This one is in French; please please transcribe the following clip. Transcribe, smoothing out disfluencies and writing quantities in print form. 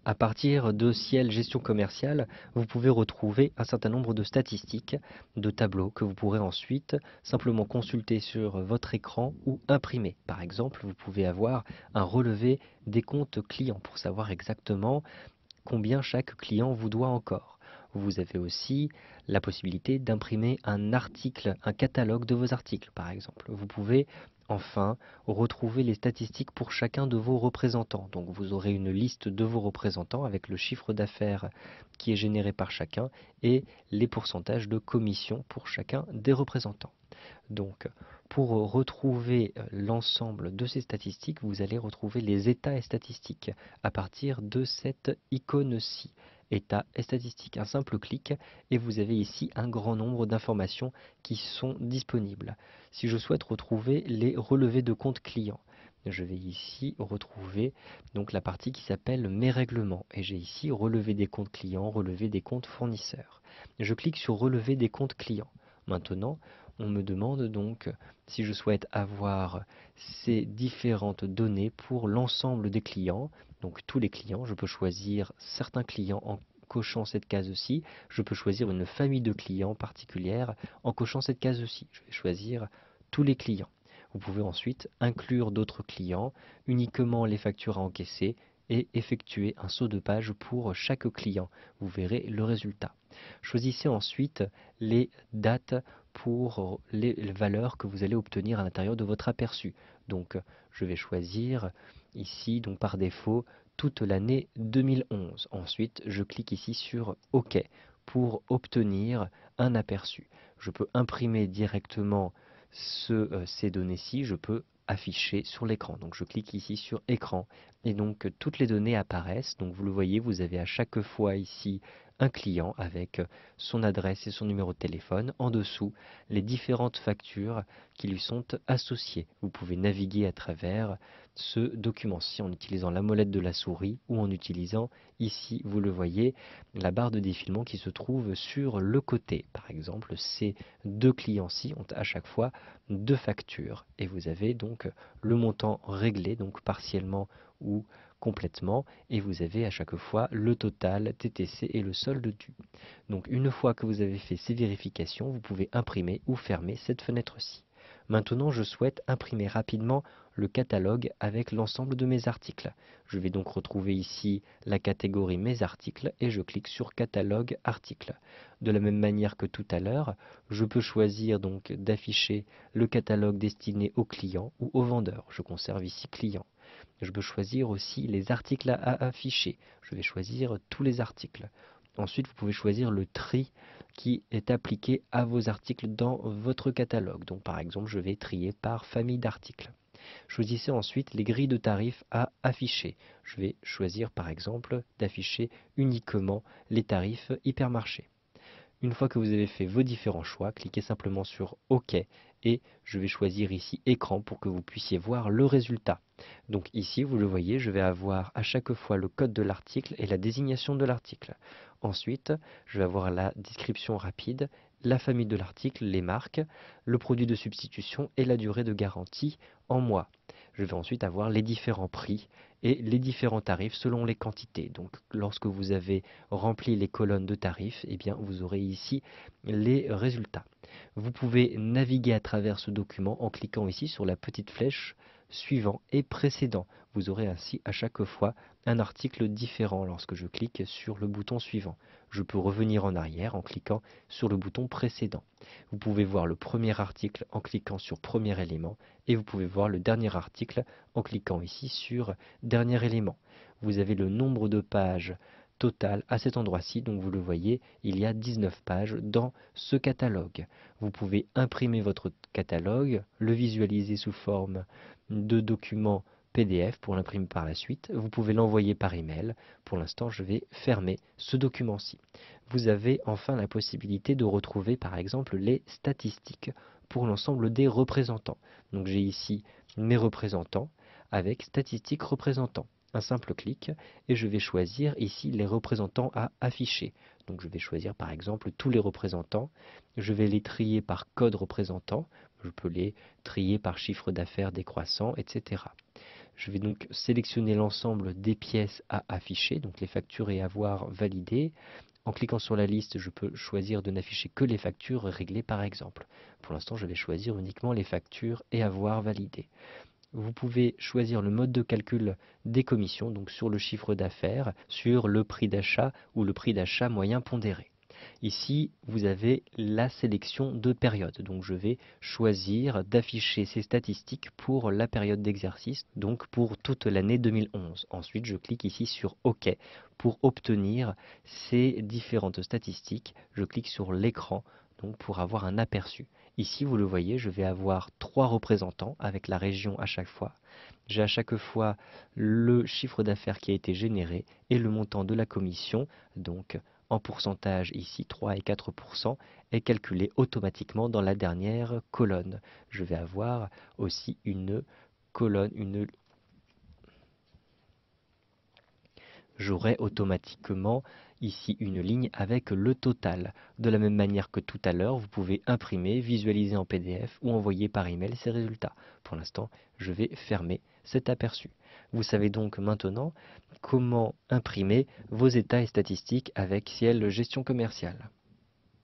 À partir de Ciel Gestion Commerciale, vous pouvez retrouver un certain nombre de statistiques, de tableaux que vous pourrez ensuite simplement consulter sur votre écran ou imprimer. Par exemple, vous pouvez avoir un relevé des comptes clients pour savoir exactement combien chaque client vous doit encore. Vous avez aussi la possibilité d'imprimer un article, un catalogue de vos articles, par exemple. Vous pouvez enfin retrouver les statistiques pour chacun de vos représentants. Donc vous aurez une liste de vos représentants avec le chiffre d'affaires qui est généré par chacun et les pourcentages de commission pour chacun des représentants. Donc, pour retrouver l'ensemble de ces statistiques, vous allez retrouver les états et statistiques à partir de cette icône-ci. État et statistiques, un simple clic et vous avez ici un grand nombre d'informations qui sont disponibles. Si je souhaite retrouver les relevés de compte clients, je vais ici retrouver donc la partie qui s'appelle mes règlements et j'ai ici relevé des comptes clients, relevé des comptes fournisseurs. Je clique sur relever des comptes clients. Maintenant, on me demande donc si je souhaite avoir ces différentes données pour l'ensemble des clients, donc tous les clients. Je peux choisir certains clients en cochant cette case-ci. Je peux choisir une famille de clients particulière en cochant cette case-ci. Je vais choisir tous les clients. Vous pouvez ensuite inclure d'autres clients, uniquement les factures à encaisser et effectuer un saut de page pour chaque client. Vous verrez le résultat. Choisissez ensuite les dates pour les valeurs que vous allez obtenir à l'intérieur de votre aperçu. Donc je vais choisir ici donc par défaut toute l'année 2011. Ensuite je clique ici sur OK pour obtenir un aperçu. Je peux imprimer directement ces données-ci, je peux afficher sur l'écran. Donc je clique ici sur écran et donc toutes les données apparaissent. Donc vous le voyez, vous avez à chaque fois ici un client avec son adresse et son numéro de téléphone. En dessous, les différentes factures qui lui sont associées. Vous pouvez naviguer à travers ce document-ci en utilisant la molette de la souris ou en utilisant ici, vous le voyez, la barre de défilement qui se trouve sur le côté. Par exemple, ces deux clients-ci ont à chaque fois deux factures et vous avez donc le montant réglé, donc partiellement ou complètement, et vous avez à chaque fois le total TTC et le solde dû. Donc une fois que vous avez fait ces vérifications, vous pouvez imprimer ou fermer cette fenêtre-ci. Maintenant, je souhaite imprimer rapidement le catalogue avec l'ensemble de mes articles. Je vais donc retrouver ici la catégorie Mes articles et je clique sur Catalogue articles. De la même manière que tout à l'heure, je peux choisir donc d'afficher le catalogue destiné aux clients ou aux vendeurs. Je conserve ici client. Je peux choisir aussi les articles à afficher. Je vais choisir tous les articles. Ensuite, vous pouvez choisir le tri qui est appliqué à vos articles dans votre catalogue. Donc par exemple, je vais trier par famille d'articles. Choisissez ensuite les grilles de tarifs à afficher. Je vais choisir par exemple d'afficher uniquement les tarifs hypermarché. Une fois que vous avez fait vos différents choix, cliquez simplement sur OK et je vais choisir ici écran pour que vous puissiez voir le résultat. Donc ici, vous le voyez, je vais avoir à chaque fois le code de l'article et la désignation de l'article. Ensuite, je vais avoir la description rapide, la famille de l'article, les marques, le produit de substitution et la durée de garantie en mois. Je vais ensuite avoir les différents prix et les différents tarifs selon les quantités. Donc lorsque vous avez rempli les colonnes de tarifs, eh bien, vous aurez ici les résultats. Vous pouvez naviguer à travers ce document en cliquant ici sur la petite flèche suivant et précédent. Vous aurez ainsi à chaque fois un article différent lorsque je clique sur le bouton suivant. Je peux revenir en arrière en cliquant sur le bouton précédent. Vous pouvez voir le premier article en cliquant sur premier élément et vous pouvez voir le dernier article en cliquant ici sur dernier élément. Vous avez le nombre de pages total à cet endroit-ci, donc vous le voyez, il y a 19 pages dans ce catalogue. Vous pouvez imprimer votre catalogue, le visualiser sous forme de document PDF pour l'imprimer par la suite. Vous pouvez l'envoyer par email. Pour l'instant, je vais fermer ce document-ci. Vous avez enfin la possibilité de retrouver par exemple les statistiques pour l'ensemble des représentants. Donc j'ai ici mes représentants avec statistiques représentants. Un simple clic et je vais choisir ici les représentants à afficher. Donc je vais choisir par exemple tous les représentants. Je vais les trier par code représentant. Je peux les trier par chiffre d'affaires décroissant, etc. Je vais donc sélectionner l'ensemble des pièces à afficher, donc les factures et avoirs validés. En cliquant sur la liste, je peux choisir de n'afficher que les factures réglées par exemple. Pour l'instant, je vais choisir uniquement les factures et avoirs validés. Vous pouvez choisir le mode de calcul des commissions, donc sur le chiffre d'affaires, sur le prix d'achat ou le prix d'achat moyen pondéré. Ici, vous avez la sélection de périodes. Donc je vais choisir d'afficher ces statistiques pour la période d'exercice, donc pour toute l'année 2011. Ensuite, je clique ici sur OK pour obtenir ces différentes statistiques. Je clique sur l'écran donc pour avoir un aperçu. Ici, vous le voyez, je vais avoir 3 représentants avec la région à chaque fois. J'ai à chaque fois le chiffre d'affaires qui a été généré et le montant de la commission, donc en pourcentage ici 3 et 4%, est calculé automatiquement dans la dernière colonne. Je vais avoir aussi une colonne, j'aurai automatiquement ici une ligne avec le total. De la même manière que tout à l'heure, vous pouvez imprimer, visualiser en PDF ou envoyer par email ces résultats. Pour l'instant, je vais fermer cet aperçu. Vous savez donc maintenant comment imprimer vos états et statistiques avec Ciel Gestion Commerciale.